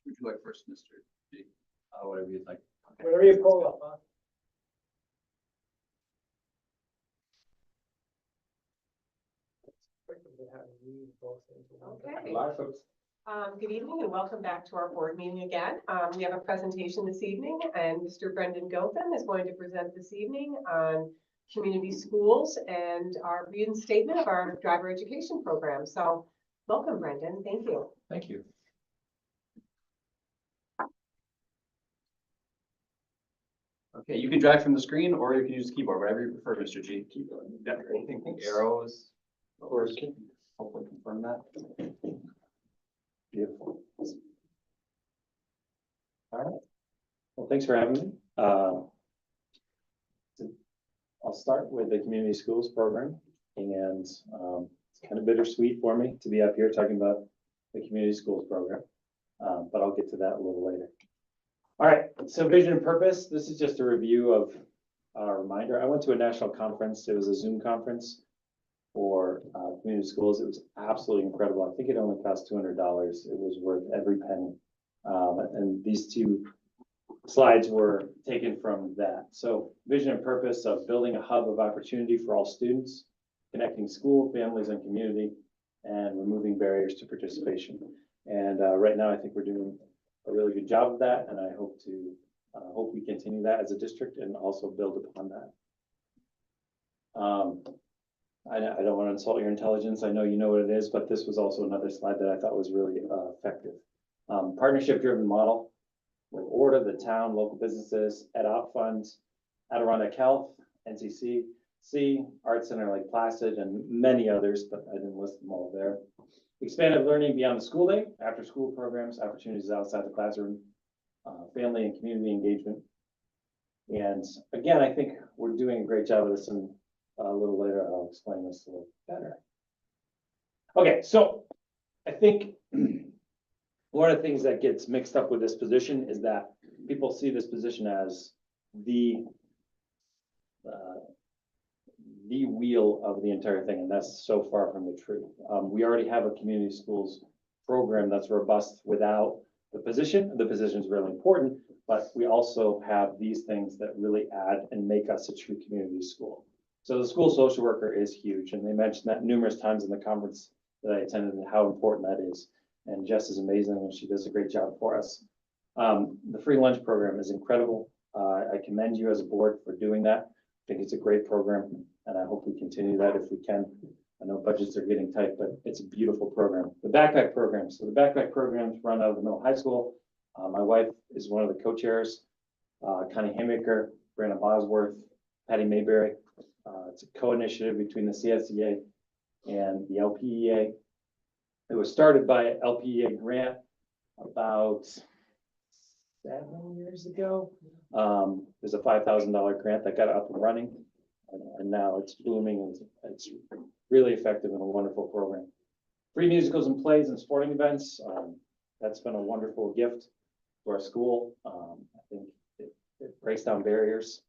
Would you like first, Mr. G? Whatever you'd like. Okay. Whatever you pull up, huh? Okay. Good evening and welcome back to our board meeting again. We have a presentation this evening and Mr. Brendan Gilpin is going to present this evening on community schools and our reinstatement of our driver education program. So welcome, Brendan. Thank you. Thank you. Okay, you can drag from the screen or you can use the keyboard, whatever you prefer, Mr. G. Keyboard. Yeah, anything, arrows, of course. Hopefully confirm that. Beautiful. All right. Well, thanks for having me. I'll start with the community schools program, and it's kind of bittersweet for me to be up here talking about the community schools program, but I'll get to that a little later. All right, so vision and purpose. This is just a review of a reminder. I went to a national conference. It was a Zoom conference for community schools. It was absolutely incredible. I think it only cost $200. It was worth every penny. And these two slides were taken from that. So vision and purpose of building a hub of opportunity for all students, connecting school, families, and community, and removing barriers to participation. And right now, I think we're doing a really good job of that, and I hope we continue that as a district and also build upon that. I don't want to insult your intelligence. I know you know what it is, but this was also another slide that I thought was really effective. Partnership-driven model with ORTA, the town, local businesses, EdOp funds, Adirondack Health, NCC, Art Center Lake Placid, and many others, but I didn't list them all there. Expanded learning beyond the school day, after school programs, opportunities outside the classroom, family and community engagement. And again, I think we're doing a great job of this, and a little later I'll explain this a little better. Okay, so I think one of the things that gets mixed up with this position is that people see this position as the wheel of the entire thing, and that's so far from the truth. We already have a community schools program that's robust without the position. The position is really important, but we also have these things that really add and make us a true community school. So the school social worker is huge, and they mentioned that numerous times in the conference that I attended and how important that is. And Jess is amazing, and she does a great job for us. The free lunch program is incredible. I commend you as a board for doing that. I think it's a great program, and I hope we continue that if we can. I know budgets are getting tight, but it's a beautiful program. The backpack program. So the backpack programs run out of the middle high school. My wife is one of the co-chairs. Connie Haymaker, Brandon Bosworth, Patty Mayberry. It's a co-initiative between the CSEA and the LPEA. It was started by LPEA grant about 7 years ago. There's a $5,000 grant that got up and running, and now it's booming, and it's really effective and a wonderful program. Free musicals and plays and sporting events. That's been a wonderful gift to our school. I think it breaks down barriers.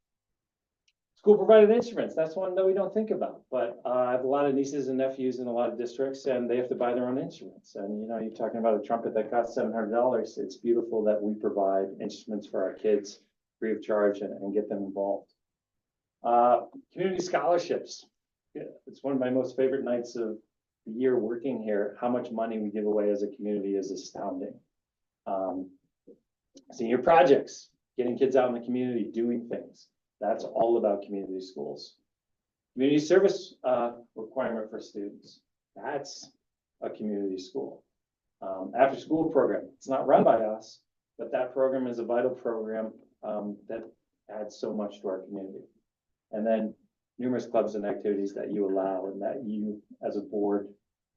School provided instruments, that's one that we don't think about, but I have a lot of nieces and nephews in a lot of districts, and they have to buy their own instruments. And you know, you're talking about a trumpet that costs $700. It's beautiful that we provide instruments for our kids free of charge and get them involved. Community scholarships. It's one of my most favorite nights of the year working here. How much money we give away as a community is astounding. Senior projects, getting kids out in the community, doing things. That's all about community schools. Community service requirement for students. That's a community school. After school program. It's not run by us, but that program is a vital program that adds so much to our community. And then numerous clubs and activities that you allow and that you as a board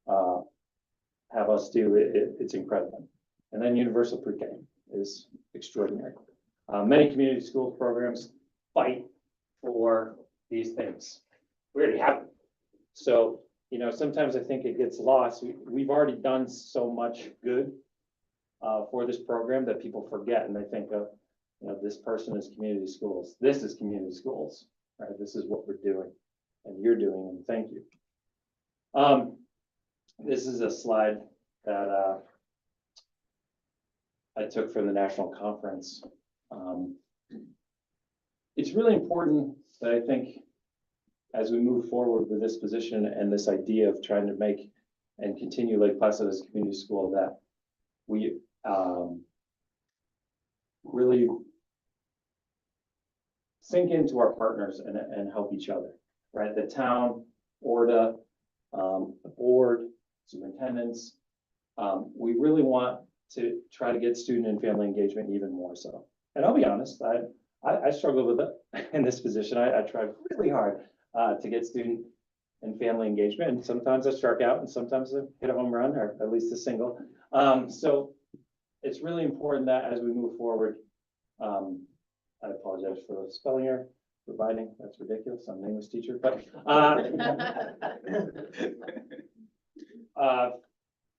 have us do. It's incredible. And then universal pre-K is extraordinary. Many community school programs fight for these things. We already have them. So, you know, sometimes I think it gets lost. We've already done so much good for this program that people forget, and they think of, you know, this person is community schools. This is community schools, right? This is what we're doing, and you're doing, and thank you. This is a slide that I took from the national conference. It's really important that I think as we move forward with this position and this idea of trying to make and continue Lake Placid as a community school, that we really sink into our partners and help each other, right? The town, ORDA, the board, superintendents, we really want to try to get student and family engagement even more so. And I'll be honest, I struggle with it in this position. I tried really hard to get student and family engagement, and sometimes I struck out, and sometimes I hit a home run, or at least a single. So it's really important that as we move forward, I apologize for the spelling error, providing, that's ridiculous, I'm an English teacher, but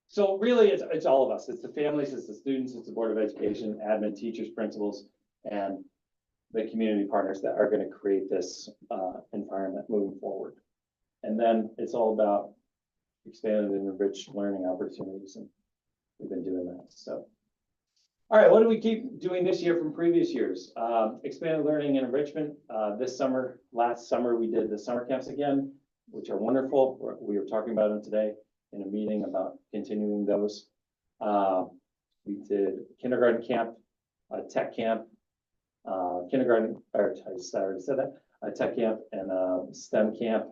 so really it's all of us. It's the families, it's the students, it's the Board of Education, admin, teachers, principals, and the community partners that are going to create this environment moving forward. And then it's all about expanded and enriched learning opportunities, and we've been doing that. So, all right, what do we keep doing this year from previous years? Expanded learning and enrichment. Last summer, we did the summer camps again, which are wonderful. We were talking about them today in a meeting about continuing those. We did kindergarten camp, tech camp, kindergarten, or I already said that, a tech camp and a STEM camp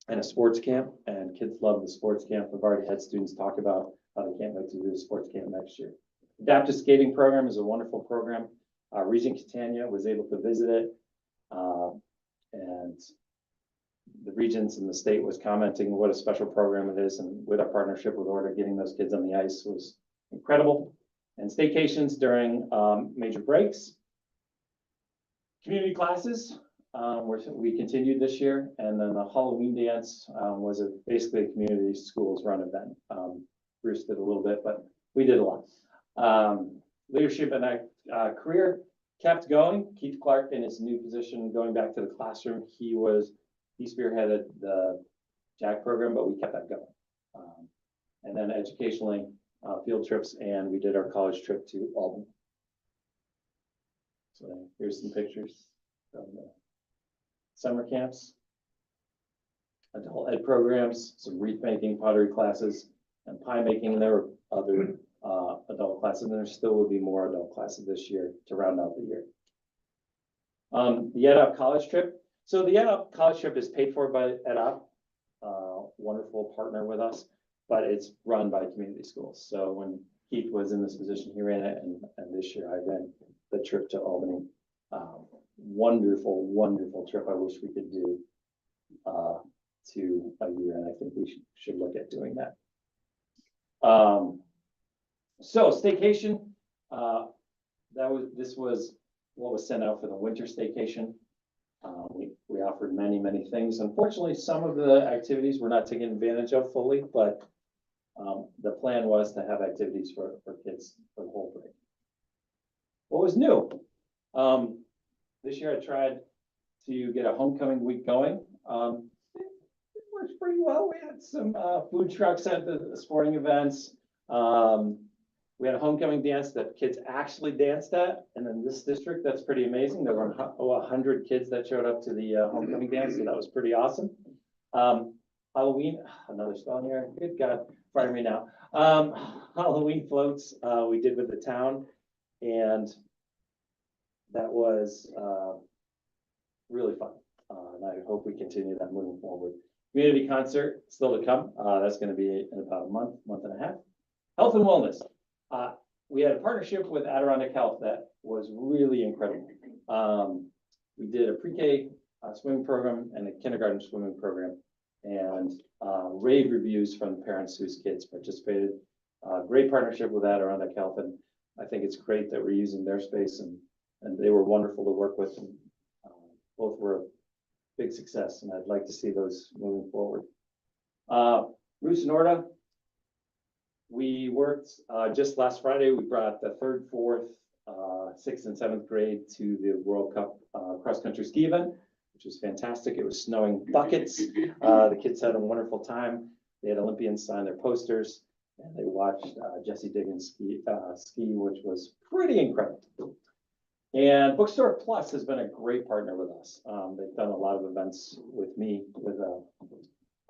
and a sports camp, and kids love the sports camp. We've already had students talk about how they can't wait to do the sports camp next year. Adaptive skating program is a wonderful program. Regent Catania was able to visit it, and the regents and the state was commenting what a special program it is, and with our partnership with ORDA, getting those kids on the ice was incredible. And staycations during major breaks. Community classes, we continued this year, and then the Halloween dance was basically a community schools run event. Bruce did a little bit, but we did a lot. Leadership and career kept going. Keith Clark in his new position, going back to the classroom, he spearheaded the JAG program, but we kept that going. And then educationally, field trips, and we did our college trip to Albany. So here's some pictures from the summer camps, adult ed programs, some wreath making, pottery classes, and pie making. And there were other adult classes, and there still will be more adult classes this year to round out the year. The EdUp college trip. So the EdUp college trip is paid for by EdUp, wonderful partner with us, but it's run by community schools. So when Keith was in this position, he ran it, and this year I ran the trip to Albany. Wonderful, wonderful trip. I wish we could do to a year, and I think we should look at doing that. So staycation, this was what was sent out for the winter staycation. We offered many things. Unfortunately, some of the activities were not taken advantage of fully, but the plan was to have activities for kids for the whole break. What was new? This year I tried to get a homecoming week going. It works pretty well. We had some food trucks at the sporting events. We had a homecoming dance that kids actually danced at, and in this district, that's pretty amazing. There were 100 kids that showed up to the homecoming dance, so that was pretty awesome. Halloween, another spelling error. Good God, fire me now. Halloween floats we did with the town, and that was really fun. And I hope we continue that moving forward. Community concert still to come. That's going to be in about a month and a half. Health and wellness. We had a partnership with Adirondack Health that was really incredible. We did a pre-K swimming program and a kindergarten swimming program, and rave reviews from the parents whose kids participated. Great partnership with Adirondack Health, and I think it's great that we're using their space, and they were wonderful to work with, and both were a big success, and I'd like to see those moving forward. Bruce and ORDA, we worked just last Friday. We brought the 3rd, 4th, 6th, and 7th grade to the World Cup cross-country ski event, which was fantastic. It was snowing buckets. The kids had a wonderful time. They had Olympians sign their posters. and they watched Jesse Diggins ski, which was pretty incredible. And Bookstore Plus has been a great partner with us. They've done a lot of events with me, with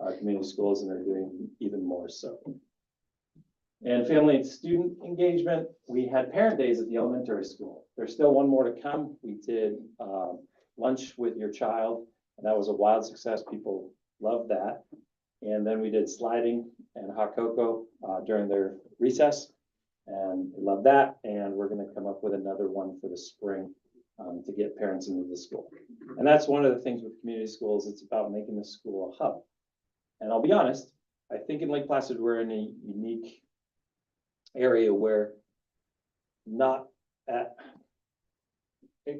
our community schools, and they're doing even more so. And family and student engagement, we had parent days at the elementary school. There's still one more to come. We did lunch with your child, and that was a wild success. People loved that. And then we did sliding and hot cocoa during their recess, and we love that. And we're going to come up with another one for the spring to get parents into the school. And that's one of the things with community schools. It's about making the school a hub. And I'll be honest, I think in Lake Placid, we're in a unique area where not at,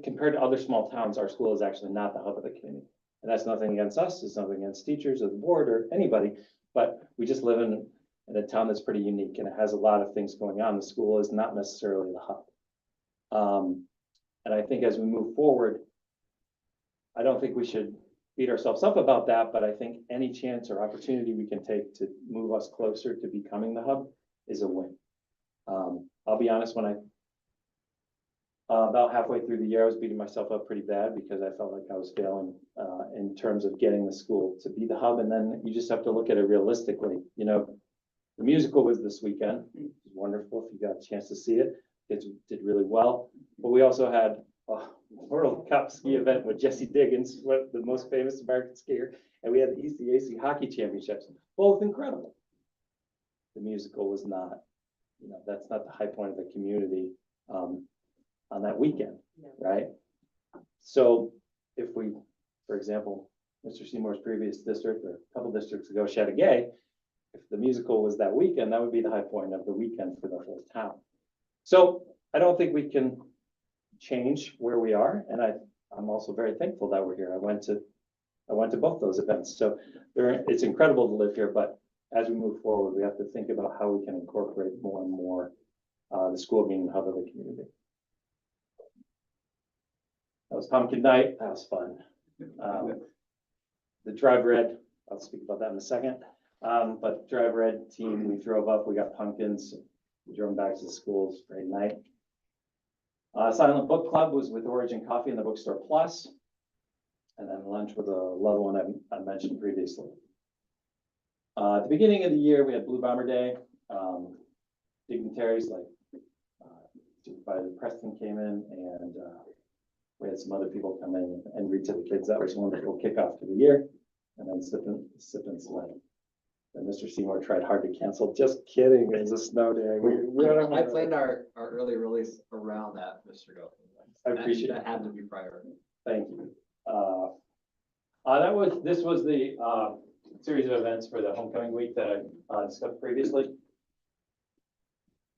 compared to other small towns, our school is actually not the hub of the community. And that's nothing against us, it's nothing against teachers or the board or anybody, but we just live in a town that's pretty unique and it has a lot of things going on. The school is not necessarily the hub. And I think as we move forward, I don't think we should beat ourselves up about that, but I think any chance or opportunity we can take to move us closer to becoming the hub is a win. I'll be honest, when I about halfway through the year, I was beating myself up pretty bad because I felt like I was failing in terms of getting the school to be the hub. And then you just have to look at it realistically. You know, the musical was this weekend. It was wonderful. If you got a chance to see it, kids did really well. But we also had a World Cup ski event with Jesse Diggins, the most famous American skier, and we had the ECAC hockey championships, both incredible. The musical was not, you know, that's not the high point of the community on that weekend, right? So if we, for example, Mr. Seymour's previous district or a couple districts ago, Chateauguay, if the musical was that weekend, that would be the high point of the weekend for the whole town. So I don't think we can change where we are, and I'm also very thankful that we're here. I went to both those events, so it's incredible to live here. But as we move forward, we have to think about how we can incorporate more and more the school being the hub of the community. That was pumpkin night. That was fun. The Drive Red, I'll speak about that in a second. But Drive Red team, we drove up, we got pumpkins, we drove back to the schools, great night. Silent Book Club was with Origin Coffee and the Bookstore Plus. And then lunch with a loved one I mentioned previously. At the beginning of the year, we had Blue Bomber Day. Dignitaries like Supervisor Preston came in, and we had some other people come in and read to the kids. That was a wonderful kickoff to the year. And then sip and slay. And Mr. Seymour tried hard to cancel. Just kidding. It was a snow day. I planned our early release around that, Mr. Goff. I appreciate that. Had to be priority. Thank you. This was the series of events for the homecoming week that I discussed previously.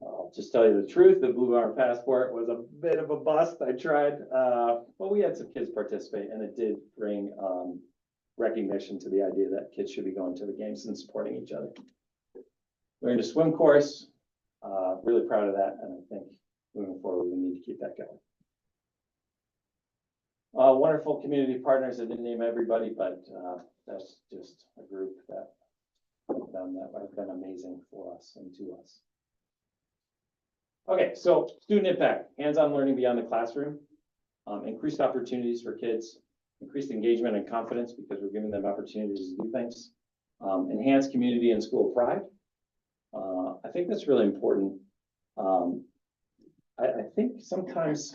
I'll just tell you the truth. The Blue Bomber Passport was a bit of a bust. I tried, but we had some kids participate, and it did bring recognition to the idea that kids should be going to the games and supporting each other. Learned a swim course. Really proud of that, and I think moving forward we need to keep that going. Wonderful community partners. I didn't name everybody, but that's just a group that have been amazing for us and to us. Okay, so student impact, hands-on learning beyond the classroom, increased opportunities for kids, increased engagement and confidence because we're giving them opportunities to do things, enhanced community and school pride. I think that's really important. I think sometimes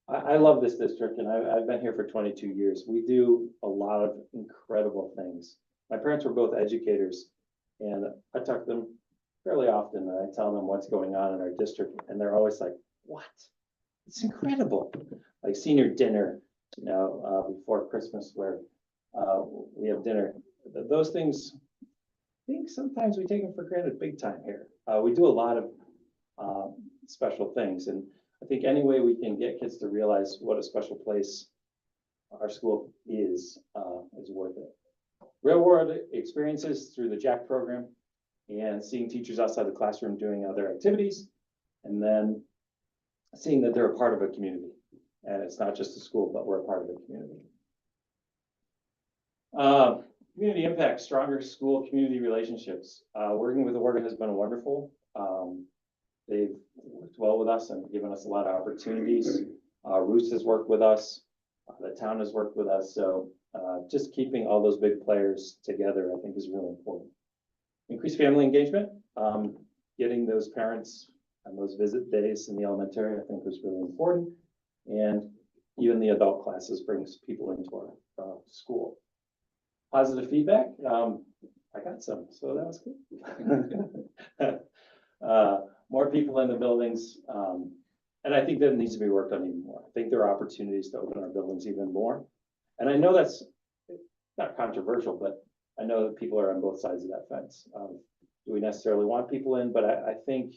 I love this district, and I've been here for 22 years. We do a lot of incredible things. My parents were both educators, and I talk to them fairly often, and I tell them what's going on in our district, and they're always like, what? It's incredible. Like senior dinner, you know, before Christmas, where we have dinner. Those things, I think sometimes we take them for granted big time here. We do a lot of special things, and I think any way we can get kids to realize what a special place our school is worth it. Real world experiences through the JACK program and seeing teachers outside the classroom doing other activities, and then seeing that they're a part of a community. And it's not just a school, but we're a part of the community. Community impact, stronger school community relationships. Working with Oregon has been wonderful. They've worked well with us and given us a lot of opportunities. Roots has worked with us. The town has worked with us. So just keeping all those big players together, I think, is really important. Increased family engagement, getting those parents on those visit days in the elementary, I think, was really important. And even the adult classes brings people into our school. Positive feedback, I got some, so that was good. More people in the buildings, and I think that needs to be worked on even more. I think there are opportunities to open our buildings even more. And I know that's not controversial, but I know that people are on both sides of that fence. Do we necessarily want people in? But I think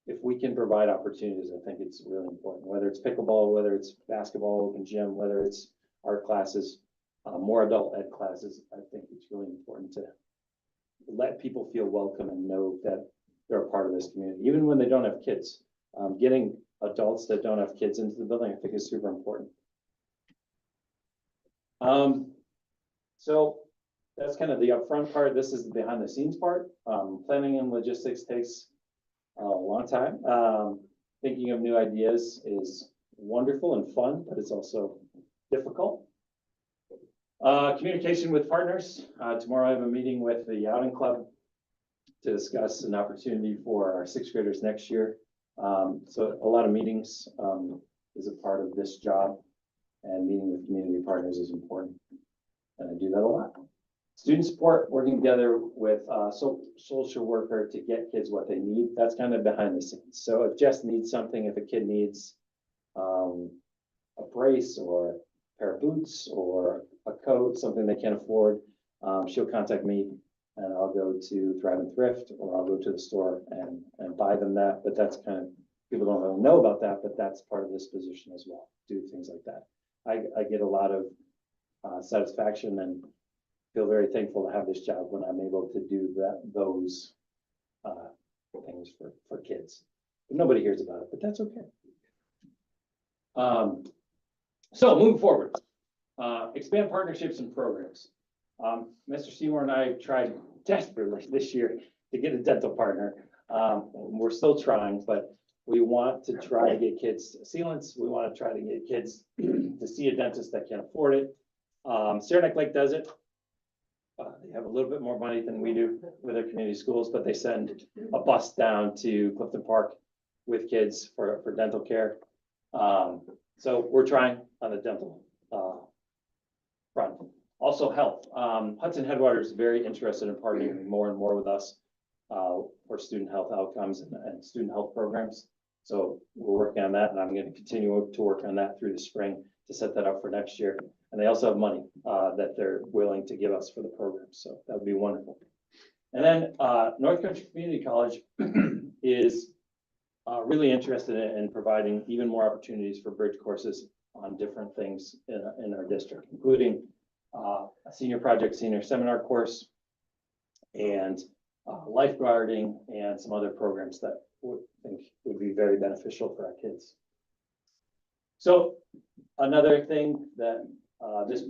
if we can provide opportunities, I think it's really important, whether it's pickleball, whether it's basketball, open gym, whether it's art classes, more adult ed classes. I think it's really important to let people feel welcome and know that they're a part of this community, even when they don't have kids. Getting adults that don't have kids into the building, I think, is super important. So that's kind of the upfront part. This is the behind the scenes part. Planning and logistics takes a long time. Thinking of new ideas is wonderful and fun, but it's also difficult. Communication with partners. Tomorrow I have a meeting with the Outing Club to discuss an opportunity for our sixth graders next year. So a lot of meetings is a part of this job, and meeting with community partners is important. And I do that a lot. Student support, working together with social worker to get kids what they need. That's kind of behind the scenes. So if Jess needs something, if a kid needs a brace or a pair of boots or a coat, something they can't afford, she'll contact me and I'll go to Thrive and Thrift, or I'll go to the store and buy them that. But that's kind of, people don't really know about that, but that's part of this position as well. Do things like that. I get a lot of satisfaction and feel very thankful to have this job when I'm able to do those things for kids. But nobody hears about it, but that's okay. So moving forward, expand partnerships and programs. Mr. Seymour and I tried desperately this year to get a dental partner. We're still trying, but we want to try to get kids sealants. We want to try to get kids to see a dentist that can afford it. Saranac Lake does it. They have a little bit more money than we do with their community schools, but they send a bus down to Clifton Park with kids for dental care. So we're trying on the dental front. Also health. Hudson Headwaters is very interested in partnering more and more with us for student health outcomes and student health programs. So we're working on that, and I'm going to continue to work on that through the spring to set that up for next year. And they also have money that they're willing to give us for the program. So that would be wonderful. And then North Country Community College is really interested in providing even more opportunities for bridge courses on different things in our district, including a senior project, senior seminar course, and lifeguarding, and some other programs that we think would be very beneficial for our kids. So another thing that this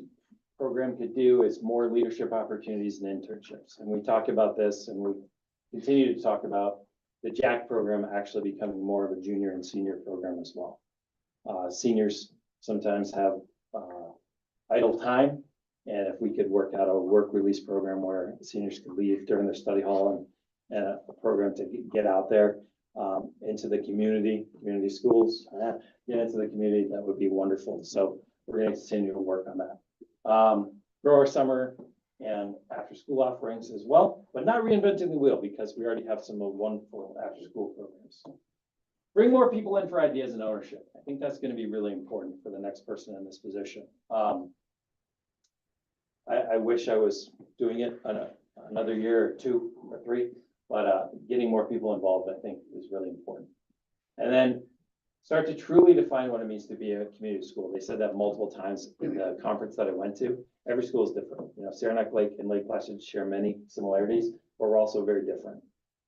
program could do is more leadership opportunities and internships. And we talk about this, and we continue to talk about the JACK program actually becoming more of a junior and senior program as well. Seniors sometimes have idle time, and if we could work out a work release program where seniors could leave during their study hall and a program to get out there into the community schools, get into the community, that would be wonderful. So we're going to continue to work on that. Grow our summer and after school offerings as well, but not reinventing the wheel, because we already have some wonderful after school programs. Bring more people in for ideas and ownership. I think that's going to be really important for the next person in this position. I wish I was doing it on another year or 2 or 3, but getting more people involved, I think, is really important. And then start to truly define what it means to be a community school. They said that multiple times in the conference that I went to. Every school is different. You know, Saranac Lake and Lake Placid share many similarities, but we're also very different.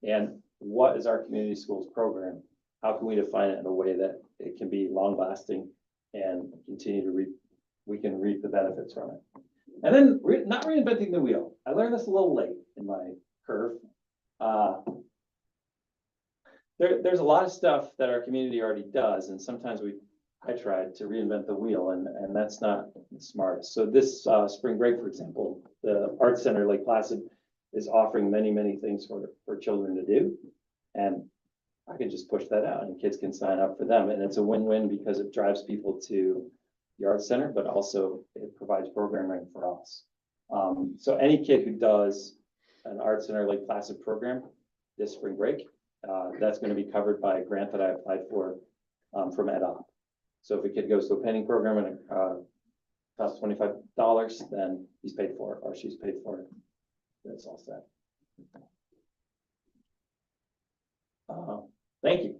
And what is our community schools program? How can we define it in a way that it can be long lasting and continue to we can reap the benefits from it? And then not reinventing the wheel. I learned this a little late in my curve. There's a lot of stuff that our community already does, and sometimes I tried to reinvent the wheel, and that's not the smartest. So this spring break, for example, the Art Center Lake Placid is offering many things for children to do. And I can just push that out and kids can sign up for them. And it's a win-win because it drives people to the Art Center, but also it provides programming for us. So any kid who does an Art Center Lake Placid program this spring break, that's going to be covered by a grant that I applied for from EdOp. So if a kid goes to a painting program and it costs $25, then he's paid for it or she's paid for it. That's all set. Thank you.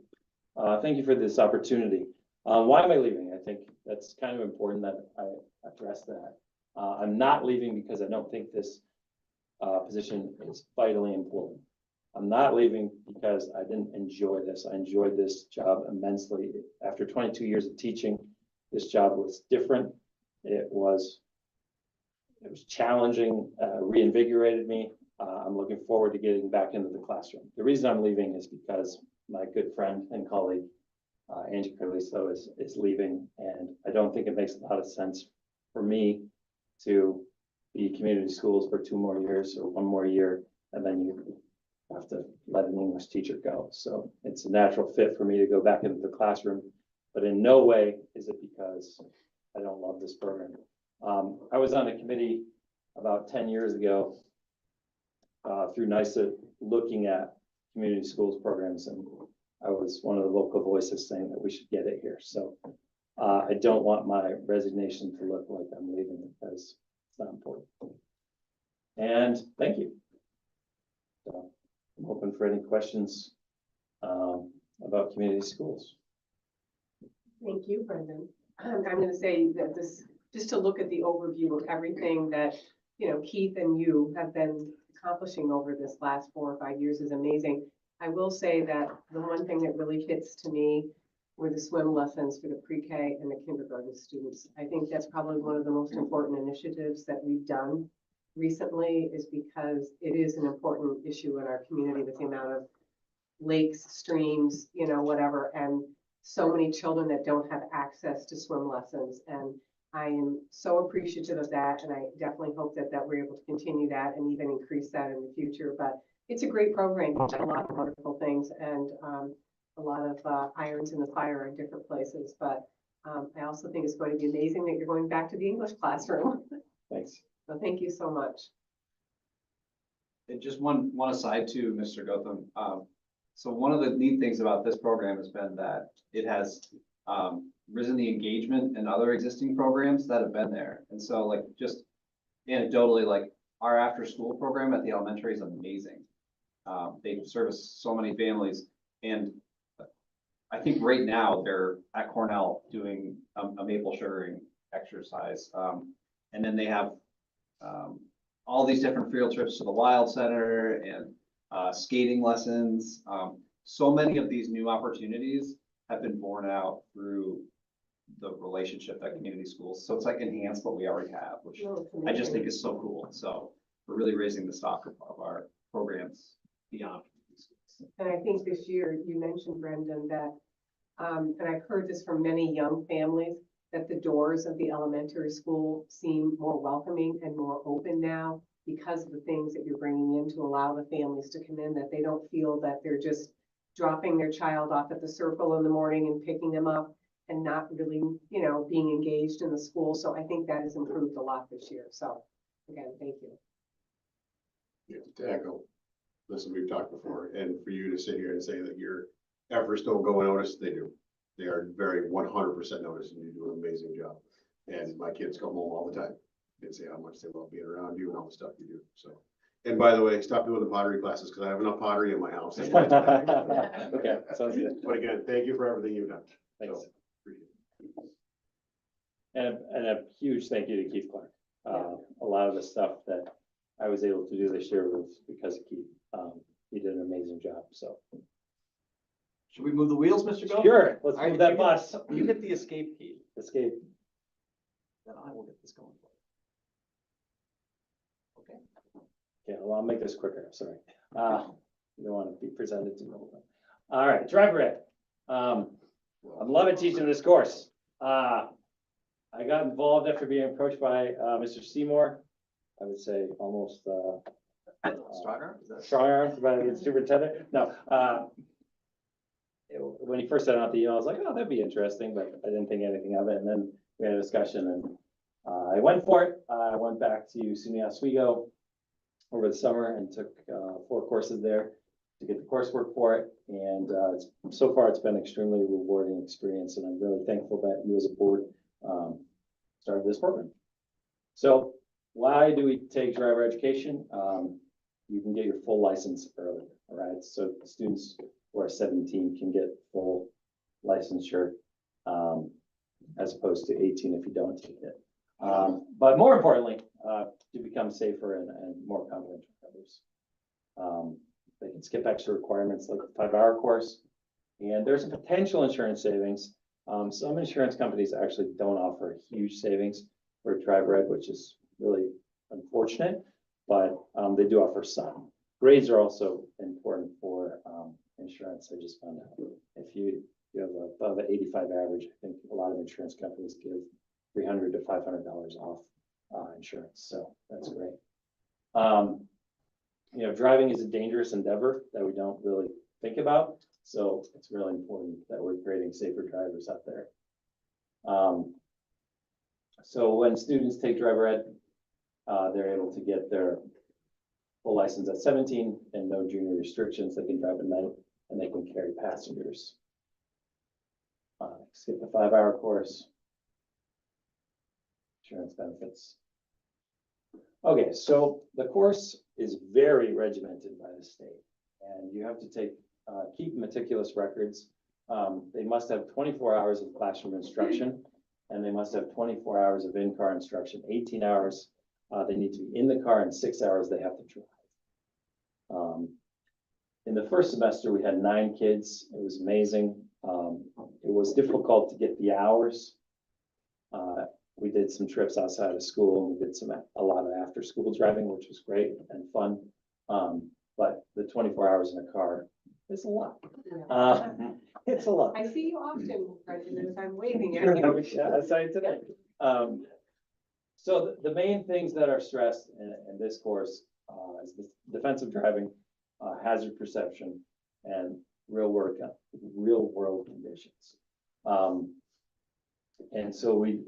Thank you for this opportunity. Why am I leaving? I think that's kind of important that I address that. I'm not leaving because I don't think this position is vitally important. I'm not leaving because I didn't enjoy this. I enjoyed this job immensely. After 22 years of teaching, this job was different. It was challenging, reinvigorated me. I'm looking forward to getting back into the classroom. The reason I'm leaving is because my good friend and colleague, Angie Carliso, is leaving, and I don't think it makes a lot of sense for me to be community schools for 2 more years or 1 more year, and then you have to let an English teacher go. So it's a natural fit for me to go back into the classroom, but in no way is it because I don't love this program. I was on a committee about 10 years ago through NYSA looking at community schools programs, and I was one of the local voices saying that we should get it here. So I don't want my resignation to look like I'm leaving because it's not important. And thank you. So I'm open for any questions about community schools. Thank you, Brendan. I'm going to say that this, just to look at the overview of everything that, you know, Keith and you have been accomplishing over this last 4 or 5 years is amazing. I will say that the one thing that really hits to me were the swim lessons for the pre-K and the kindergarten students. I think that's probably one of the most important initiatives that we've done recently, is because it is an important issue in our community with the amount of lakes, streams, you know, whatever, and so many children that don't have access to swim lessons. And I am so appreciative of that, and I definitely hope that we're able to continue that and even increase that in the future. But it's a great program, a lot of wonderful things, and a lot of irons in the fire in different places. But I also think it's going to be amazing that you're going back to the English classroom. Thanks. So thank you so much. And just one aside too, Mr. Gotham. So one of the neat things about this program has been that it has risen the engagement in other existing programs that have been there. And so like just anecdotally, like our after school program at the elementary is amazing. They service so many families, and I think right now they're at Cornell doing a maple sugaring exercise. And then they have all these different field trips to the Wild Center and skating lessons. So many of these new opportunities have been born out through the relationship at community schools. So it's like enhanced what we already have, which I just think is so cool. So we're really raising the stock of our programs beyond community schools. And I think this year you mentioned, Brendan, that, and I've heard this from many young families, that the doors of the elementary school seem more welcoming and more open now because of the things that you're bringing in to allow the families to come in, that they don't feel that they're just dropping their child off at the circle in the morning and picking them up and not really, you know, being engaged in the school. So I think that has improved a lot this year. So again, thank you. Yeah, to echo, listen, we've talked before, and for you to sit here and say that your efforts don't go unnoticed, they do. They are very 100% noticed, and you do an amazing job. And my kids come home all the time and say how much they love being around you and all the stuff you do. So, and by the way, stop doing the pottery classes because I have enough pottery in my house. Okay, sounds good. But again, thank you for everything you've done. Thanks. So, appreciate it. And a huge thank you to Keith Clark. A lot of the stuff that I was able to do this year was because of Keith. He did an amazing job, so. Should we move the wheels, Mr. Gotham? Sure, let's All right, move that bus. You get the escape key, Escape. then I will get this going. Okay, well, I'll make this quicker, sorry. You don't want to be presented to me. All right, driver ed. I'm loving teaching this course. I got involved after being approached by, Mr. Seymour. I would say almost, Strong arm, is that? strong armed by the superintendent. No, when he first sent out the email, I was like, oh, that'd be interesting, but I didn't think anything of it. And then we had a discussion and I went for it. I went back to SUNY Oswego over the summer and took 4 courses there to get the coursework for it. And so far, it's been an extremely rewarding experience, and I'm really thankful that you as a board started this program. So why do we take driver education? You can get your full license early, all right? So students who are 17 can get full licensure as opposed to 18 if you don't take it. But more importantly, to become safer and more confident drivers. They can skip extra requirements like the 5-hour course. And there's a potential insurance savings. Some insurance companies actually don't offer huge savings for driver ed, which is really unfortunate, but they do offer some. Grades are also important for insurance. I just found out if you have above an 85 average, I think a lot of insurance companies give $300 to $500 off insurance. So that's great. You know, driving is a dangerous endeavor that we don't really think about. So it's really important that we're creating safer drivers out there. So when students take driver ed, they're able to get their full license at 17 and no junior restrictions. They can drive at night and they can carry passengers. Skip the 5-hour course. Insurance benefits. Okay, so the course is very regimented by the state, and you have to keep meticulous records. They must have 24 hours of classroom instruction, and they must have 24 hours of in-car instruction, 18 hours. They need to be in the car, and 6 hours they have to drive. In the first semester, we had 9 kids. It was amazing. It was difficult to get the hours. We did some trips outside of school, and we did a lot of after-school driving, which was great and fun. But the 24 hours in a car is a lot. It's a lot. I see you often, Brendan, as I'm waving at you. Yeah, I saw you today. So the main things that are stressed in this course is the defensive driving, hazard perception, and real world conditions. And so we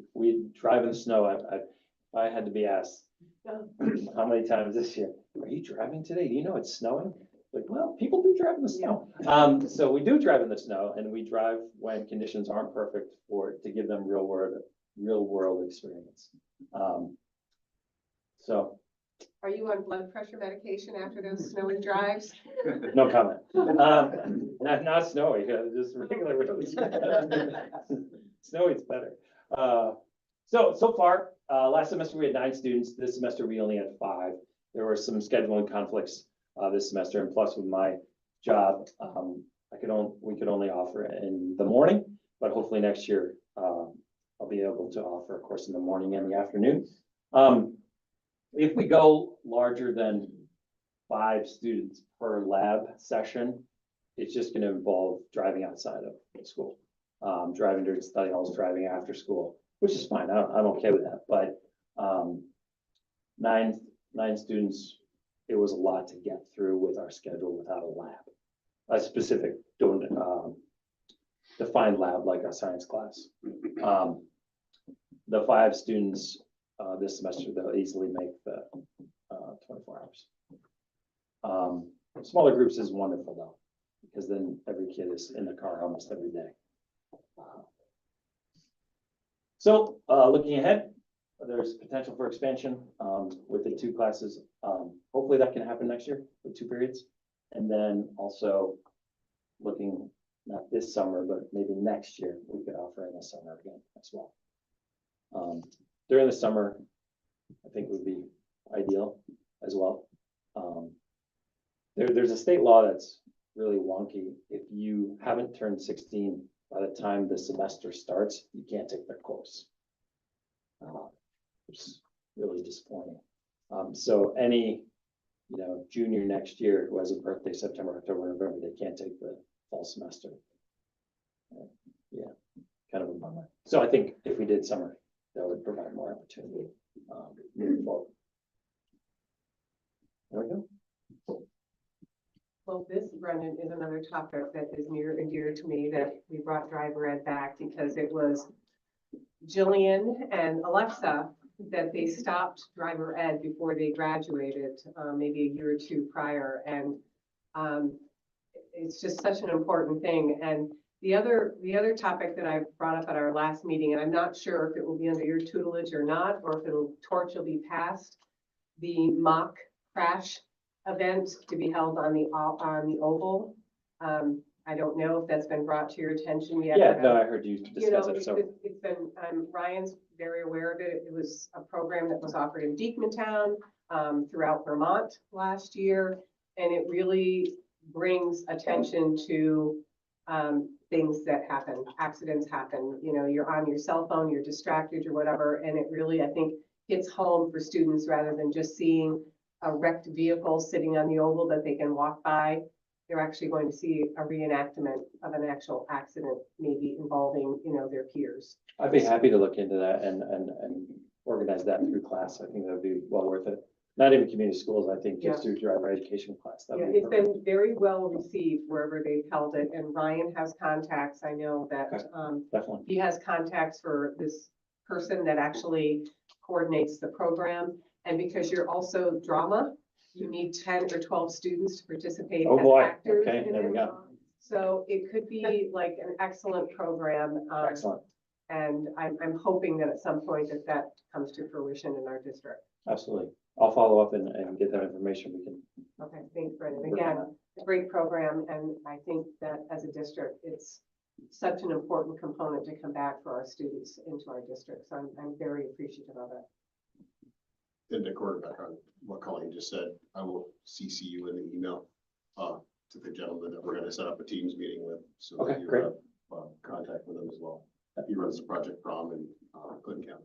drive in the snow. I had to be asked how many times this year, are you driving today? Do you know it's snowing? Like, well, people do drive in the snow. So we do drive in the snow, and we drive when conditions aren't perfect to give them real world experience. So. Are you on blood pressure medication after those snowy drives? No comment. Not snowy, just regular. Snowy's better. So far, last semester we had 9 students. This semester we only had 5. There were some scheduling conflicts this semester, and plus with my job, we could only offer it in the morning, but hopefully next year I'll be able to offer a course in the morning and the afternoon. If we go larger than 5 students per lab session, it's just going to involve driving outside of school, driving during study halls, driving after school, which is fine. I'm okay with that. But 9 students, it was a lot to get through with our schedule without a lab, a specific defined lab like a science class. The 5 students this semester, they'll easily make the 24 hours. Smaller groups is wonderful though, because then every kid is in the car almost every day. So looking ahead, there's potential for expansion with the 2 classes. Hopefully that can happen next year with 2 periods. And then also looking not this summer, but maybe next year, we could offer in the summer again as well. During the summer, I think would be ideal as well. There's a state law that's really wonky. If you haven't turned 16 by the time the semester starts, you can't take the course, which is really disappointing. So any, junior next year who has a birthday September, October, November, they can't take the fall semester. Yeah, kind of a bummer. So I think if we did summer, that would provide more opportunity, moving forward. There we go. Well, this, Brendan, is another topic that is near and dear to me, that we brought driver ed back because it was Jillian and Alexa that they stopped driver ed before they graduated, maybe a year or two prior. And it's just such an important thing. And the other topic that I brought up at our last meeting, and I'm not sure if it will be under your tutelage or not, or if torch will be passed, the mock crash event to be held on the Oval. I don't know if that's been brought to your attention yet. Yeah, no, I heard you You know, discuss it, so, it's been, Ryan's very aware of it. It was a program that was offered in Beekmantown, throughout Vermont last year. And it really brings attention to, things that happen, accidents happen, you're on your cell phone, you're distracted or whatever. And it really, I think, hits home for students rather than just seeing a wrecked vehicle sitting on the Oval that they can walk by. They're actually going to see a reenactment of an actual accident, maybe involving, their peers. I'd be happy to look into that and organize that through class. I think that would be well worth it. Not even community schools, I think just through driver education class. That'd Yeah, be it's perfect. been very well received wherever they've held it, and Ryan has contacts. I know that, Okay. Definitely. he has contacts for this person that actually coordinates the program. And because you're also drama, you need 10 or 12 students to participate Oh, as boy. actors Okay, in there we it. go. So it could be like an excellent program. Excellent. And I'm hoping that at some point that comes to fruition in our district. Absolutely. I'll follow up and get that information. We can. Okay, thanks, Brendan. work on Again, that. a great program, and I think that as a district, it's such an important component to come back for our students into our district. So I'm very appreciative of it. And to quarterback on what Colleen just said, I will CC you in the email to the gentleman that we're gonna set up a Teams meeting with. So that Okay, you great. have contact with him as well. He runs the Project Prom in Clinton County.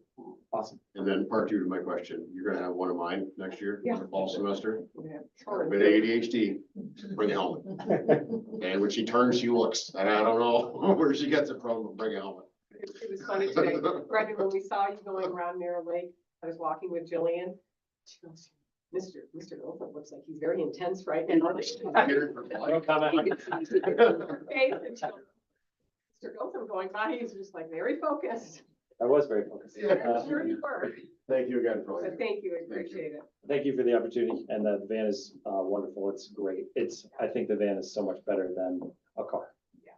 Awesome. And then part two to my question, you're gonna have one of mine next year, Yeah. the fall semester. Yeah. With ADHD, bring a helmet. And when she turns, she looks, and I don't know where she gets it from, but bring a helmet. It was funny today, Brendan, when we saw you going around Mirror Lake, I was walking with Jillian. She goes, Mr. Goldman looks like he's very intense right now. No comment. Her face, and she goes, Mr. Goldman going by, he's just like very focused. I was very focused. I'm sure you were, Thank you again for all but your. thank you, I appreciate it. Thank you for the opportunity, and the van is wonderful. It's great. I think the van is so much better than a car. Yeah.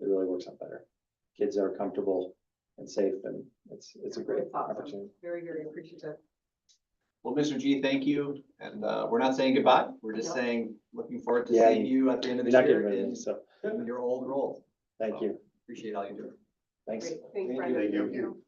It really works out better. Kids are comfortable and safe, and it's a great It's awesome. opportunity. Very, very appreciative. Well, Mr. G, thank you. And we're not saying goodbye. We're just No. saying, looking forward to Yeah, seeing you at the end of You're the not getting year rid of in me, so your old role. thank you. Appreciate all you do. Thanks. Great, thanks, you. Brendan. Thank you.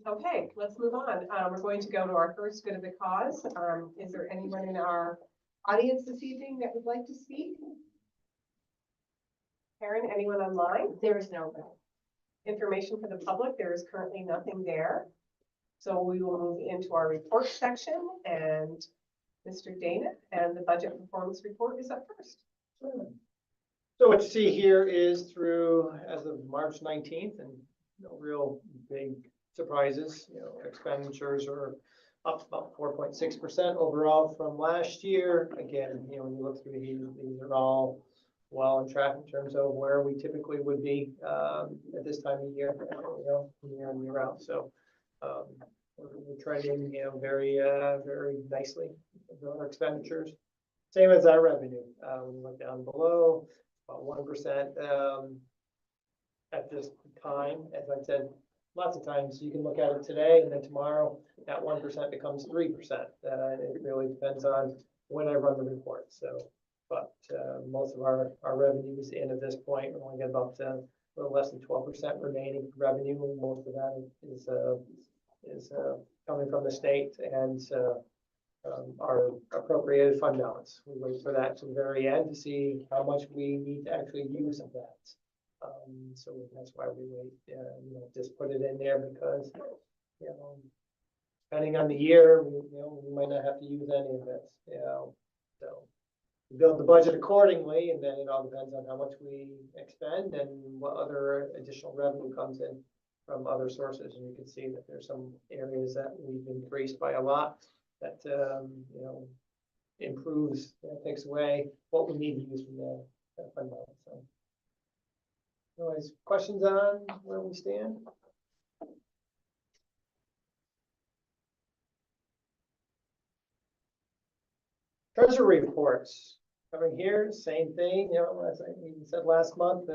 Okay, let's move on. We're going to go to our first good of the cause. Is there anyone in our audience this evening that would like to speak? Karen, anyone online? There is no information for the public. There is currently nothing there. So we will move into our report section, and Mr. Dana and the budget performance report is up first. So what you see here is through as of March 19th, and no real big surprises. Expenditures are up about 4.6% overall from last year. Again, when you look through these are all well on track in terms of where we typically would be at this time of year, year in, year out. So we're trending, very, very nicely with our expenditures. Same as our revenue. When you look down below, about 1%. At this time, as I said, lots of times you can look at it today and then tomorrow that 1% becomes 3%. It really depends on when I run the report. So, but most of our revenues in at this point, we only get about a little less than 12% remaining revenue. And most of that is is coming from the state and our appropriated fund balance. We wait for that to the very end to see how much we need to actually use of that. So that's why we wait, just put it in there because, depending on the year, we might not have to use any of it, so. We build the budget accordingly, and then it all depends on how much we expend and what other additional revenue comes in from other sources. And you can see that there's some areas that we've increased by a lot that, improves, takes away what we need to use from the fund balance. So. Anyways, questions on where we stand? Treasury reports coming here, same thing, as I even said last month,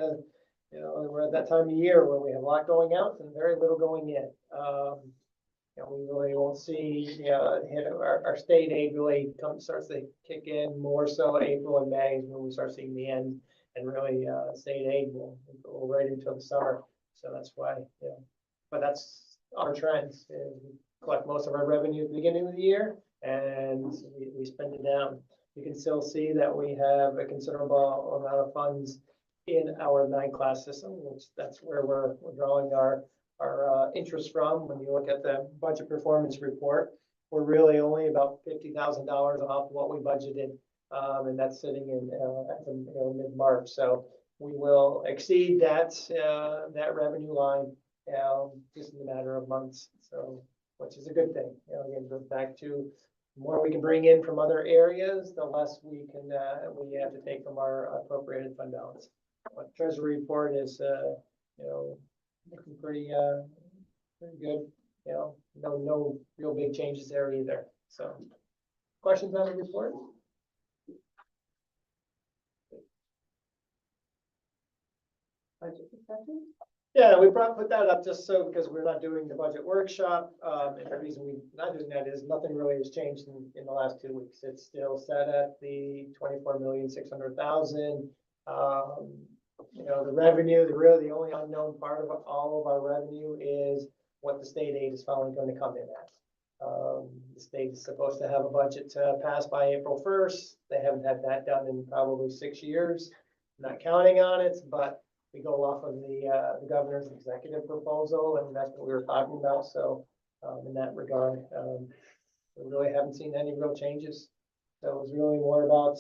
we're at that time of year where we have a lot going out and very little going in. We really won't see, hit our state aid really starts to kick in more so April and May is when we start seeing the end, and really, state aid will go right until the summer. So that's why, but that's our trends. We collect most of our revenue at the beginning of the year and we spend it down. You can still see that we have a considerable amount of funds in our 9-class system, which that's where we're drawing our interest from. When you look at the budget performance report, we're really only about $50,000 off what we budgeted, and that's sitting in mid-March. So we will exceed that revenue line just in a matter of months. So, which is a good thing. Again, it goes back to the more we can bring in from other areas, the less we have to take from our appropriated fund balance. But Treasury report is looking pretty good. No real big changes there either. So, questions on the report? Budget discussion? Yeah, we put that up just so because we're not doing the budget workshop. And the reason we're not doing that is nothing really has changed in the last 2 weeks. It's still set at the 24,600,000. The revenue, the only unknown part of all of our revenue is what the state aid is finally going to come in at. The state is supposed to have a budget to pass by April 1st. They haven't had that done in probably 6 years. Not counting on it, but we go off of the governor's executive proposal, and that's what we were talking about. So in that regard, we really haven't seen any real changes. So it was really more about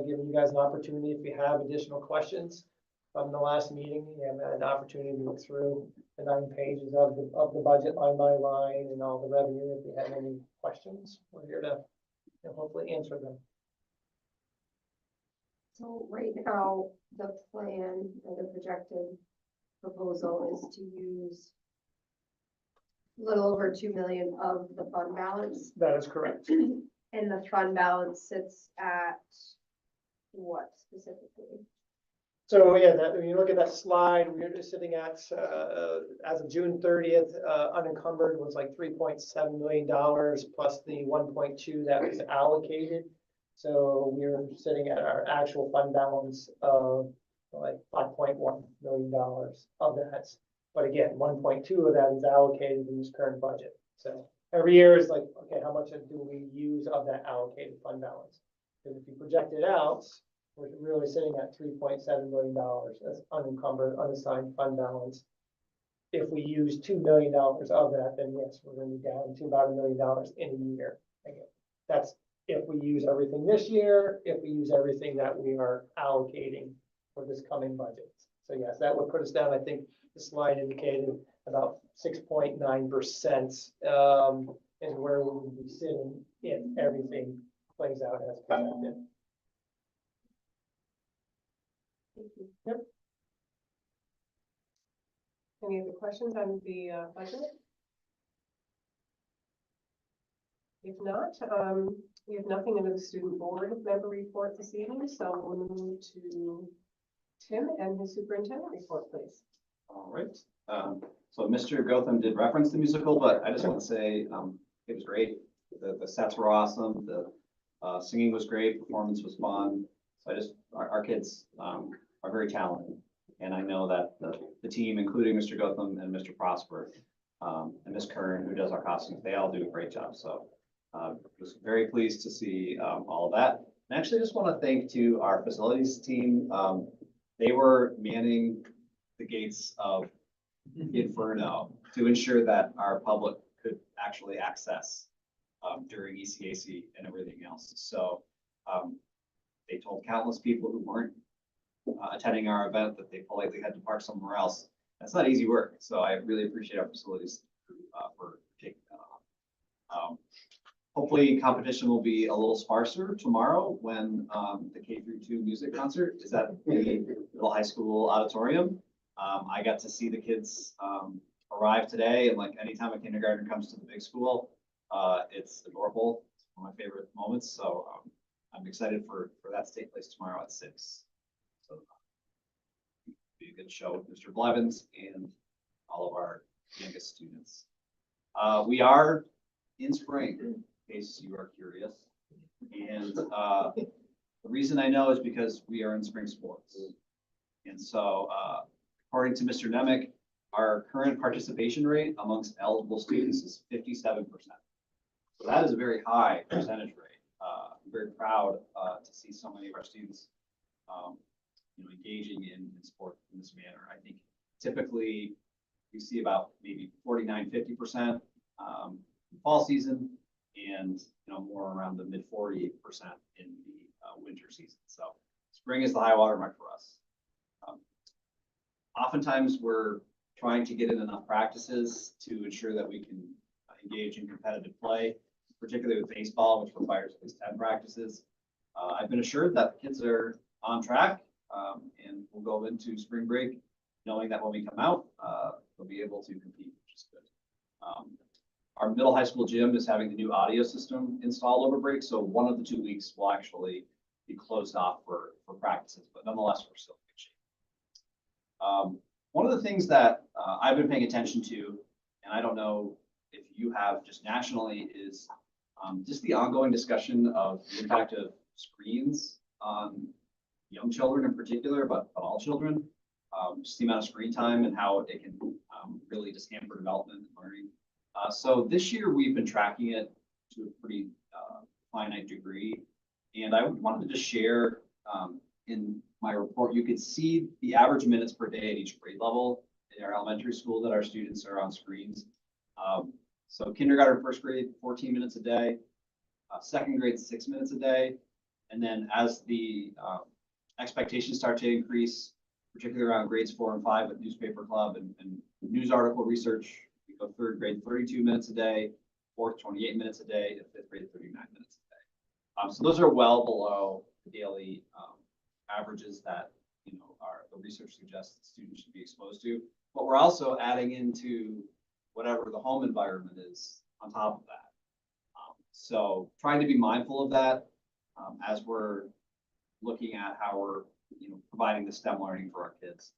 giving you guys an opportunity if you have additional questions from the last meeting. You have an opportunity to look through the 9 pages of the budget line by line and all the revenue. If you have any questions, we're here to hopefully answer them. So right now, the plan or the projected proposal is to use a little over 2 million of the fund balance. That is correct. And the fund balance sits at what specifically? So yeah, when you look at that slide, we're just sitting at, as of June 30th, unencumbered was like $3.7 million plus the 1.2 that was allocated. So we're sitting at our actual fund balance of like $5.1 million of that. But again, 1.2 of that is allocated in this current budget. So every year is like, okay, how much do we use of that allocated fund balance? Because if you project it out, we're really sitting at $3.7 million as unencumbered, unassigned fund balance. If we use $2 million of that, then yes, we're going to be down to about $1 million in a year. Again, that's if we use everything this year, if we use everything that we are allocating for this coming budget. So yes, that would put us down. I think the slide indicated about 6.9% is where we would be sitting if everything plays out as projected. Thank you. Yep. Any other questions on the budget? If not, we have nothing under the student board member report this evening, so we'll move to Tim and his superintendent report, please. All right. So Mr. Gotham did reference the musical, but I just want to say it was great. The sets were awesome. The singing was great. Performance was fun. So our kids are very talented. And I know that the team, including Mr. Gotham and Mr. Prosper, and Ms. Kern, who does our costumes. They all do a great job. So was very pleased to see all of that. And actually, just want to thank to our facilities team. They were manning the gates of Inferno to ensure that our public could actually access during ECAC and everything else. So they told countless people who weren't attending our event that they politely had to park somewhere else. That's not easy work. So I really appreciate our facilities for taking that on. Hopefully competition will be a little sparser tomorrow when the K-2 music concert is at the middle high school auditorium. I got to see the kids arrive today, and like anytime a kindergarten comes to the big school, it's adorable. It's one of my favorite moments. So I'm excited for that to take place tomorrow at 6. So be a good show with Mr. Blevins and all of our youngest students. We are in spring, in case you are curious. And the reason I know is because we are in spring sports. And so according to Mr. Nemec, our current participation rate amongst eligible students is 57%. So that is a very high percentage rate. I'm very proud to see so many of our students engaging in sport in this manner. I think typically we see about maybe 49, 50% in fall season, and more around the mid 48% in the winter season. So spring is the high water mark for us. Oftentimes we're trying to get in enough practices to ensure that we can engage in competitive play, particularly with baseball, which requires at least 10 practices. I've been assured that the kids are on track, and we'll go into spring break knowing that when we come out, they'll be able to compete, which is good. Our middle high school gym is having the new audio system installed over break, so one of the 2 weeks will actually be closed off for practices, but nonetheless, we're still in good shape. One of the things that I've been paying attention to, and I don't know if you have just nationally, is just the ongoing discussion of the impact of screens on young children in particular, but all children, just the amount of screen time and how it can really just hamper development and learning. So this year we've been tracking it to a pretty finite degree. And I wanted to just share in my report, you could see the average minutes per day at each grade level in our elementary school that our students are on screens. So kindergarten, first grade, 14 minutes a day, second grade, 6 minutes a day. And then as the expectations start to increase, particularly around grades 4 and 5 with newspaper club and news article research, we go third grade, 32 minutes a day, fourth, 28 minutes a day, and fifth grade, 39 minutes a day. So those are well below the daily averages that the research suggests that students should be exposed to. But we're also adding into whatever the home environment is on top of that. So trying to be mindful of that as we're looking at how we're providing the STEM learning for our kids.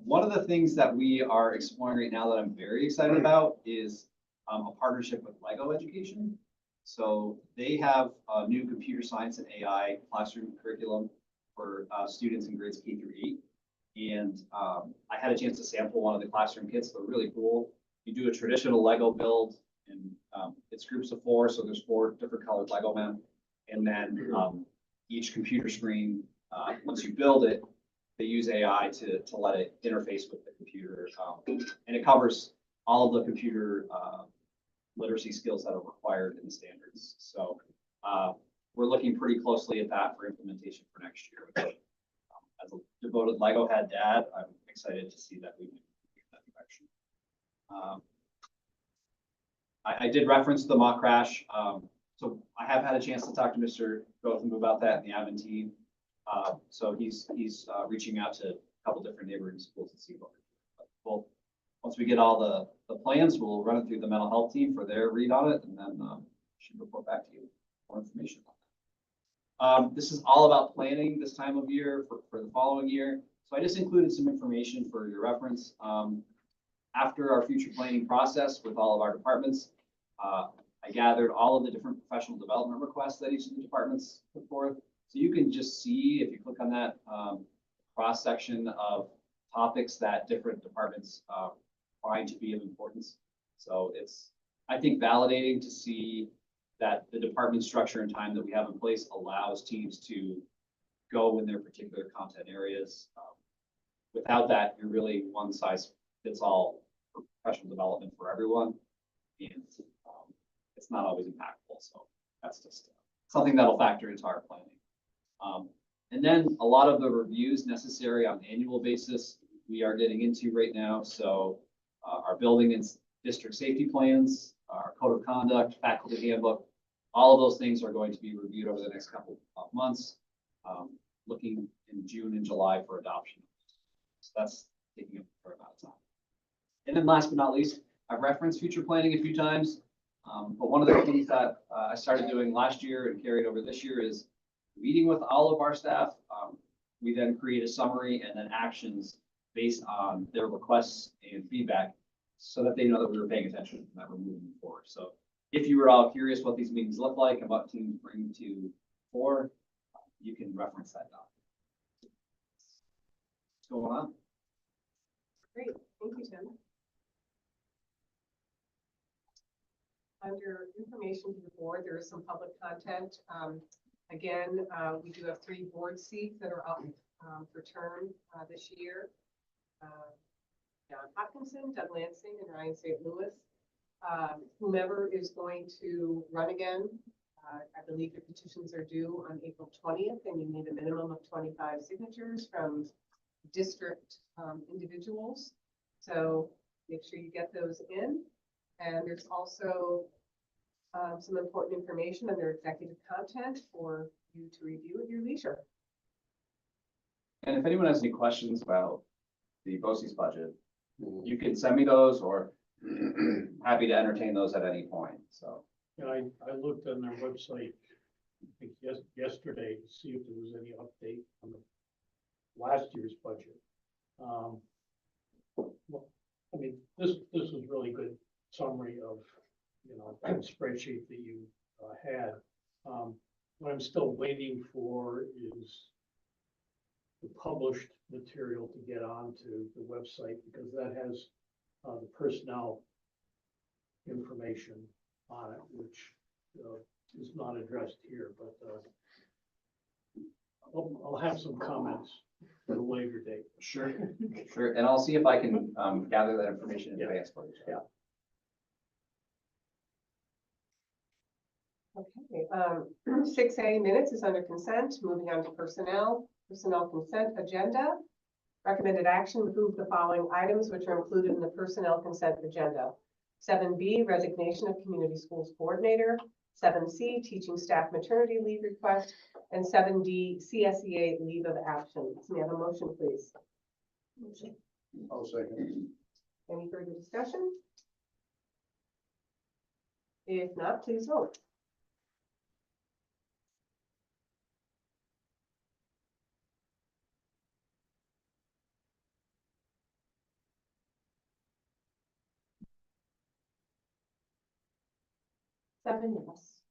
One of the things that we are exploring right now that I'm very excited about is a partnership with LEGO Education. So they have a new computer science and AI classroom curriculum for students in grades K through 8. And I had a chance to sample one of the classroom kits. They're really cool. You do a traditional Lego build, and it's groups of 4. So there's 4 different colored Lego men. And then each computer screen, once you build it, they use AI to let it interface with the computer. And it covers all of the computer literacy skills that are required in the standards. So we're looking pretty closely at that for implementation for next year. As a devoted Lego head dad, I'm excited to see that we move in that direction. I did reference the mock crash. So I have had a chance to talk to Mr. Gotham about that and the admin team. So he's reaching out to a couple different neighboring schools to see what we're doing. Once we get all the plans, we'll run it through the mental health team for their read on it, and then should report back to you more information on that. This is all about planning this time of year for the following year. So I just included some information for your reference. After our future planning process with all of our departments, I gathered all of the different professional development requests that each of the departments put forth. So you can just see, if you click on that cross section of topics that different departments find to be of importance. So it's, I think, validating to see that the department structure and time that we have in place allows teams to go in their particular content areas. Without that, you're really one size fits all for professional development for everyone. And it's not always impactful. So that's just something that'll factor into our planning. And then a lot of the reviews necessary on an annual basis, we are getting into right now. So our building and district safety plans, our code of conduct, faculty handbook, all of those things are going to be reviewed over the next couple of months, looking in June and July for adoption. So that's taking a fair amount of time. And then last but not least, I've referenced future planning a few times. But one of the things that I started doing last year and carried over this year is meeting with all of our staff. We then create a summary and then actions based on their requests and feedback so that they know that we were paying attention and that we're moving forward. So if you were all curious what these meetings look like and what teams bring to fore, you can reference that document. What's going on? Great, thank you, Tim. Under information to the board, there is some public content. Again, we do have 3 board seats that are up for term this year. John Hopkinson, Doug Lansing, and Ryan St. Louis. Whomever is going to run again, I believe the petitions are due on April 20th, and you need a minimum of 25 signatures from district individuals. So make sure you get those in. And there's also some important information under executive content for you to review at your leisure. And if anyone has any questions about the BOCES budget, you can send me those, or happy to entertain those at any point. So Yeah, I looked on their website, I think yesterday, to see if there was any update on the last year's budget. Well, I mean, this was really good summary of, you know, the spreadsheet that you had. What I'm still waiting for is the published material to get onto the website, because that has the personnel information on it, which is not addressed here, but I'll have some comments at a later date. sure, sure. And I'll see if I can gather that information in Yeah. advance for you. Yeah. Okay, 6A minutes is under consent. Moving on to personnel consent agenda. Recommended action, approve the following items which are included in the personnel consent agenda. 7B, resignation of community schools coordinator. 7C, teaching staff maternity leave request. And 7D, CSEA leave of absence. May I have a motion, please? I'll second. Any further discussion? If not, please vote. Seven yes.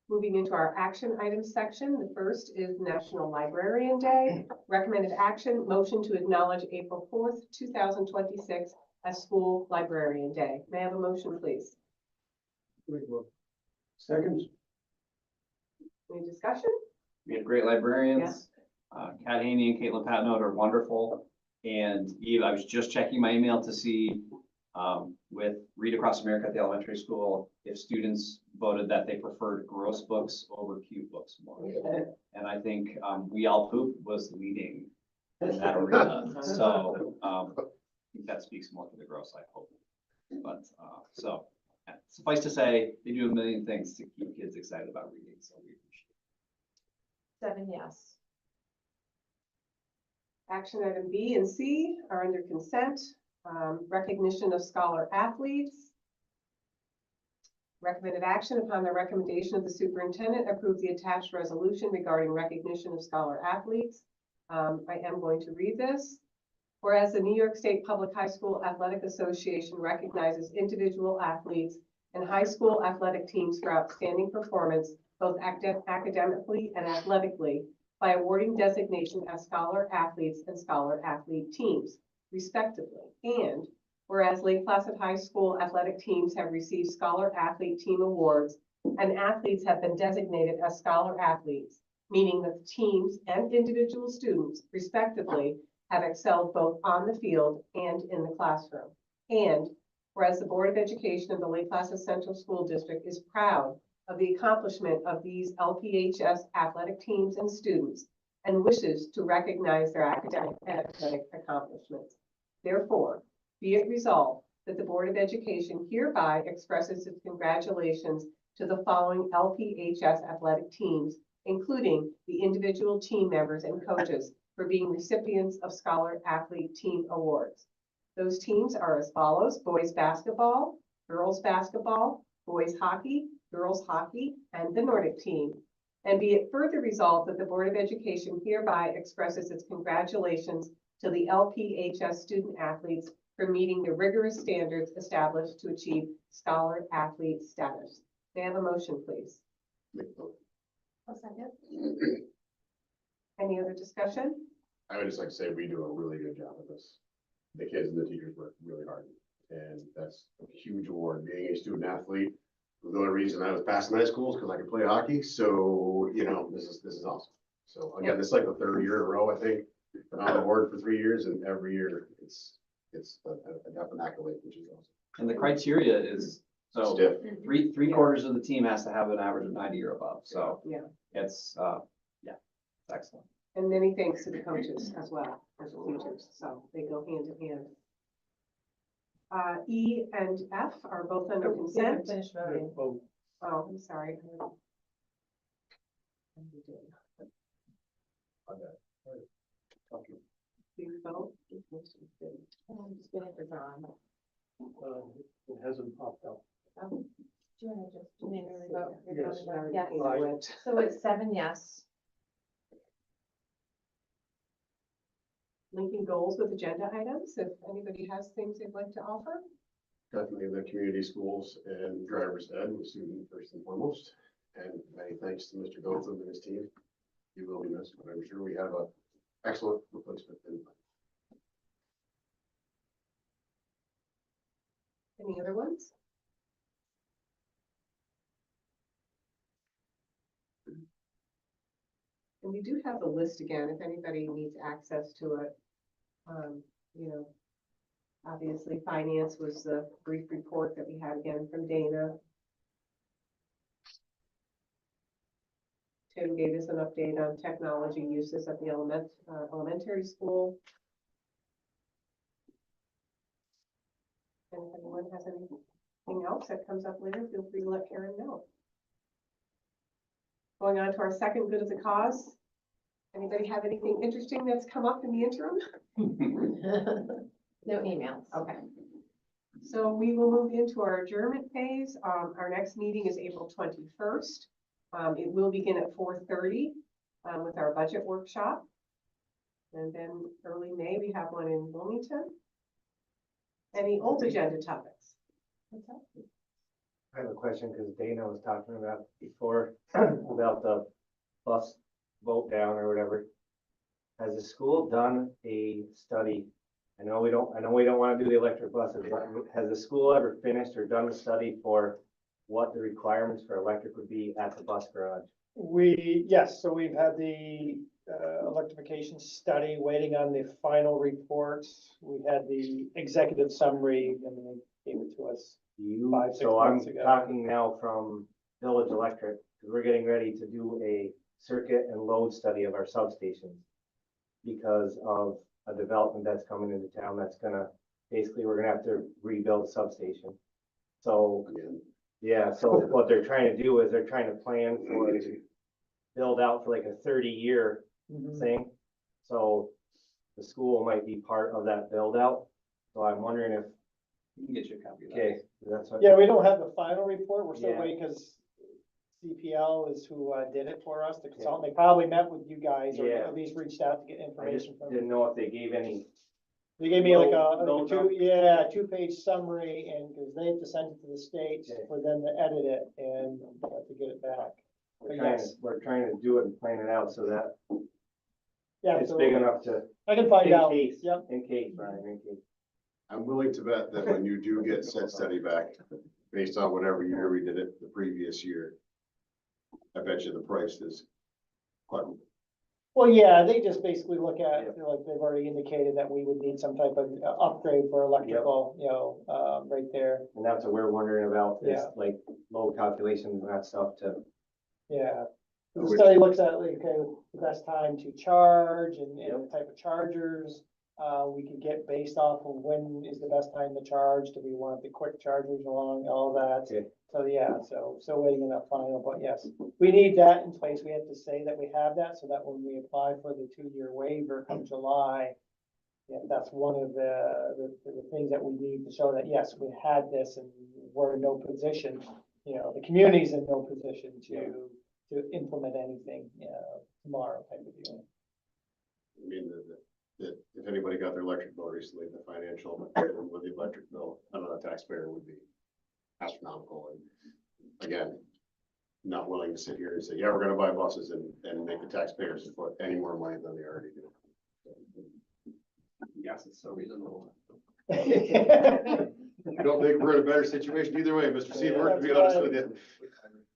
Moving into our action items section, the first is National Librarian Day. Recommended action, motion to acknowledge April 4th, 2026 as School Librarian Day. May I have a motion, please? Seconds. Any discussion? We have great librarians. Kat Haney and Caitlin Patnode are wonderful. And Eve, I was just checking my email to see with Read Across America at the elementary school, if students voted that they preferred gross books over cute books more. And I think We All Poop was leading in that arena. So I think that speaks more to the gross, I hope. But so yeah, suffice to say, they do a million things to keep kids excited about reading. So we appreciate it. 7 yes. Action item B and C are under consent. Recognition of scholar athletes. Recommended action upon the recommendation of the superintendent, approve the attached resolution regarding recognition of scholar athletes. I am going to read this. Whereas the New York State Public High School Athletic Association recognizes individual athletes and high school athletic teams for outstanding performance, both academically and athletically, by awarding designation as scholar athletes and scholar athlete teams, respectively. And Whereas Lake Placid High School athletic teams have received Scholar Athlete Team Awards and athletes have been designated as Scholar Athletes, meaning that the teams and individual students respectively have excelled both on the field and in the classroom. And whereas the Board of Education of the Lake Placid Central School District is proud of the accomplishment of these LPHS athletic teams and students and wishes to recognize their academic and athletic accomplishments. Therefore, be it resolved that the Board of Education hereby expresses its congratulations to the following LPHS athletic teams, including the individual team members and coaches for being recipients of Scholar Athlete Team Awards. Those teams are as follows: boys basketball, girls basketball, boys hockey, girls hockey, and the Nordic team. And be it further resolved that the Board of Education hereby expresses its congratulations to the LPHS student athletes for meeting the rigorous standards established to achieve Scholar Athlete status. May I have a motion, please? A second. Any other discussion? I would just like to say we do a really good job of this. The kids and the teachers work really hard, and that's a huge award. Being a student athlete, the only reason I was passing high school is because I could play hockey. So, you know, this is awesome. So again, this is like the third year in a row, I think. Been on the board for 3 years, and every year it's a definite accolade, which is awesome. And the criteria is, so Stiff. three quarters of the team has to have an average of 90 or above, so Yeah. it's, yeah, it's excellent. And many thanks to the coaches as well, as the teachers, so they go hand in hand. E and F are both under consent. Well, Oh, I'm sorry. Please vote. I'm just gonna put on. it hasn't popped up. Do you wanna just manually vote? Yes. Yeah, Aye. so it's 7 yes. Linking goals with agenda items, if anybody has things they'd like to offer. Definitely the community schools and driver's ed was student first and foremost. And many thanks to Mr. Gotham and his team. He will be missed, but I'm sure we have a excellent replacement. Any other ones? And we do have the list again, if anybody needs access to it. You know, obviously finance was the brief report that we had again from Dana. Tim gave us an update on technology uses at the elementary school. And if anyone has anything else that comes up later, feel free to let Karen know. Going on to our second good of the cause. Anybody have anything interesting that's come up in the interim? No emails. Okay. So we will move into our adjournment phase. Our next meeting is April 21st. It will begin at 4:30 with our budget workshop. And then early May, we have one in Wilmington. Any old agenda topics? I have a question because Dana was talking about before about the bus vote down or whatever. Has the school done a study? I know we don't want to do the electric buses, but has the school ever finished or done a study for what the requirements for electric would be at the bus garage? Yes, so we've had the electrification study waiting on the final reports. We had the executive summary and they gave it to us. You, 5-6 so I'm months ago. talking now from Village Electric, because we're getting ready to do a circuit and load study of our substations. Because of a development that's coming into town, that's gonna, basically, we're gonna have to rebuild a substation. So, Again, yeah, so what they're trying to do is they're trying to plan for, build out for like a 30-year thing. So the school might be part of that build out. So I'm wondering if, You can get your copy of that. okay, that's what. Yeah, we don't have the final report. We're still Yeah. waiting because CPL is who did it for us, the consultant. They probably met with you guys or Yeah. at least reached out to get I just information from you. didn't know if they gave any, They gave me like No, no. a 2-page summary and because they have to send it to the state Okay. for them to edit it and to get it back. we're trying to do it and plan it out so that Yeah, it's so big enough to, I can find in out. case, Yep. in case, Brian, in case. I'm willing to bet that when you do get said study back, based on whatever year we did it the previous year, I bet you the price is quite, Well, yeah, they just basically look at, like, they've already indicated that we would need some type of upgrade for electrical, you know, right there. And that's what we're wondering about, is Yeah. like low calculations and that stuff to, Yeah. The Which- study looks at, like, okay, the best time to charge and the type of chargers we could get based off of when is the best time to charge. Do we want the quick chargers along, all that? Okay. So, yeah, so still waiting on that final, but yes, we need that in place. We have to say that we have that so that when we apply for the 2-year waiver come July, yeah, that's one of the things that we need to show that, yes, we had this and we're in no position, you know, the community's in no position to implement anything, tomorrow type of deal. I mean, that if anybody got their electric bill recently, the financial with the electric bill, I don't know, taxpayer would be astronomical. And again, not willing to sit here and say, yeah, we're gonna buy buses and make the taxpayers put any more money than they already do. Yes, it's so reasonable. I don't think we're in a better situation either way, Mr. Seaver, to be honest with you.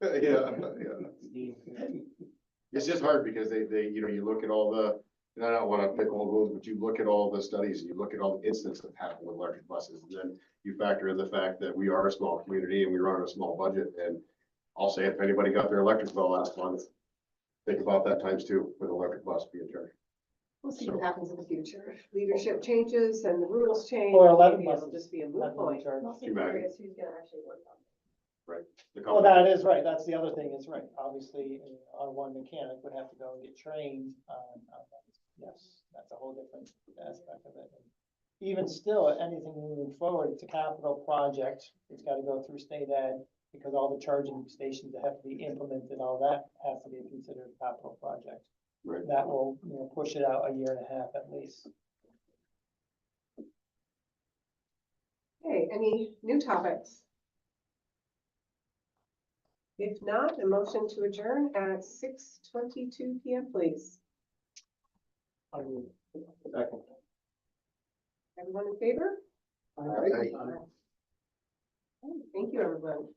Yeah. It's just hard because they, you know, you look at all the, and I don't wanna pick old wounds, but you look at all the studies, you look at all the incidents that happen with electric buses, and then you factor in the fact that we are a small community and we run on a small budget, and I'll say if anybody got their electric bill last month, think about that times two with electric bus being charged. We'll see what happens in the future. If leadership changes and the rules change. Or 11 maybe it'll buses. just be a moot Not gonna point. charge. Mostly Humanity. curious who's gonna actually work on it. The Well, company. that is right. That's the other thing is right. Obviously, our one mechanic would have to go and get trained on that. Yes, that's a whole different aspect of it. And even still, anything moving forward, it's a capital project. It's gotta go through state ed because all the charging stations that have to be implemented, all that has to be considered a capital project. Right. That will, push it out a year and a half at least. Okay, any new topics? If not, a motion to adjourn at 6:22 PM, please. second. Everyone in favor? Aye. Thank you, everyone.